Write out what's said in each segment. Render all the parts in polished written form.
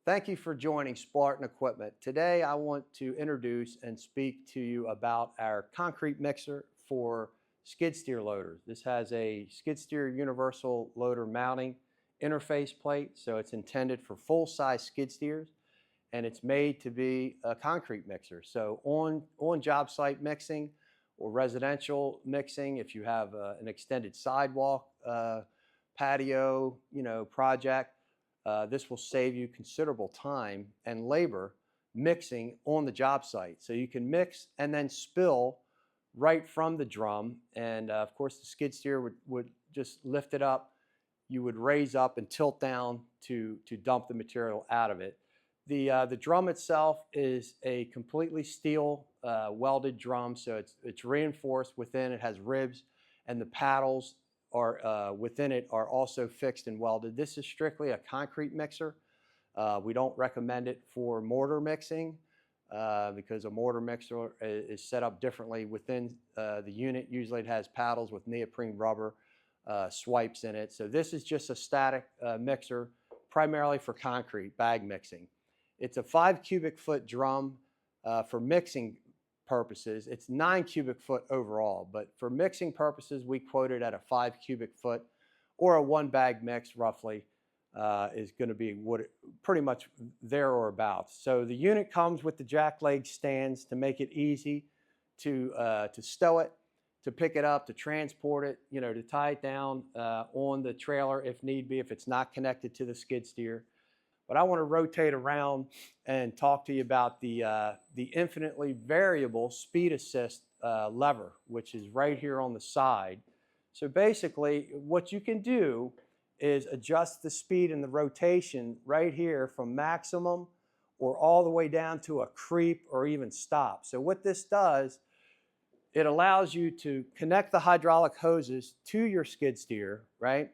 Thank you for joining Spartan Equipment. Today I want to introduce and speak to you about our concrete mixer for skid steer loaders. This has a skid steer universal loader mounting interface plate, so it's intended for full-size skid steers, and it's made to be a concrete mixer. So on job site mixing or residential mixing, if you have an extended sidewalk patio project, this will save you considerable time and labor mixing on the job site. So you can mix and then spill right from the drum, and of course the skid steer would just lift it up. You would raise up and tilt down to dump the material out of it. The drum itself is a completely steel welded drum, so it's reinforced within. It has ribs, and the paddles are within it are also fixed and welded. This is strictly a concrete mixer. We don't recommend it for mortar mixing because a mortar mixer is set up differently within the unit. Usually it has paddles with neoprene rubber swipes in it. So this is just a static mixer primarily for concrete bag mixing. It's a 5 cubic foot drum for mixing purposes. It's 9 cubic foot overall, but for mixing purposes we quote it at a 5 cubic foot, or a one bag mix roughly is going to be pretty much there or abouts. So the unit comes with the jack leg stands to make it easy to stow it, to pick it up, to transport it, to tie it down on the trailer if need be, if it's not connected to the skid steer. But I want to rotate around and talk to you about the infinitely variable speed assist lever, which is right here on the side. So basically what you can do is adjust the speed and the rotation right here from maximum or all the way down to a creep or even stop. So what this does, it allows you to connect the hydraulic hoses to your skid steer, right?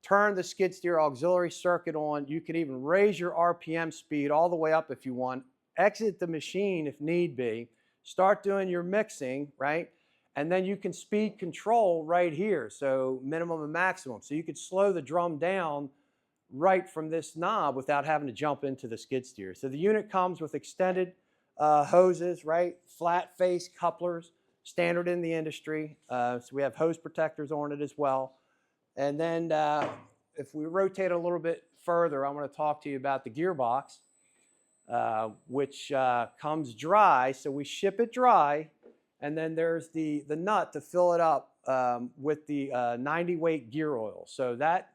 Turn the skid steer auxiliary circuit on. You can even raise your RPM speed all the way up if you want. Exit the machine if need be. Start doing your mixing, right? And then you can speed control right here, so minimum and maximum. So you could slow the drum down right from this knob without having to jump into the skid steer. So the unit comes with extended hoses, right? Flat face couplers, standard in the industry. So we have hose protectors on it as well. And then if we rotate a little bit further, I want to talk to you about the gearbox, which comes dry. So we ship it dry, and then there's the nut to fill it up with the 90 weight gear oil. So that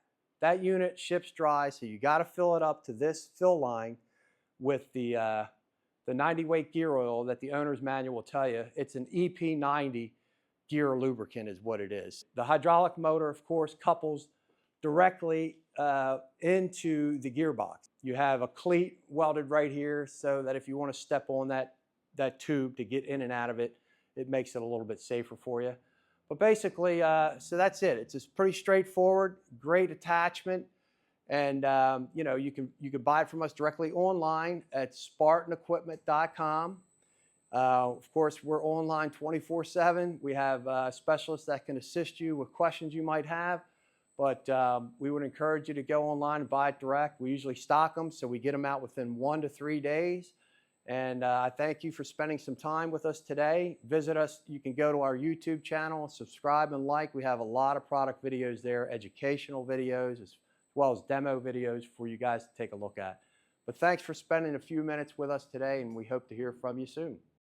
unit ships dry, so you got to fill it up to this fill line with the 90 weight gear oil that the owner's manual will tell you. It's an EP90 gear lubricant is what it is. The hydraulic motor, of course, couples directly into the gearbox. You have a cleat welded right here so that if you want to step on that tube to get in and out of it, it makes it a little bit safer for you. But basically, so that's it. It's just pretty straightforward, great attachment, and you can buy it from us directly online at SpartanEquipment.com. Of course, we're online 24/7. We have specialists that can assist you with questions you might have, but we would encourage you to go online and buy it direct. We usually stock them, so we get them out within 1 to 3 days. And I thank you for spending some time with us today. Visit us. You can go to our YouTube channel, subscribe and like. We have a lot of product videos there, educational videos, as well as demo videos for you guys to take a look at. But thanks for spending a few minutes with us today, and we hope to hear from you soon.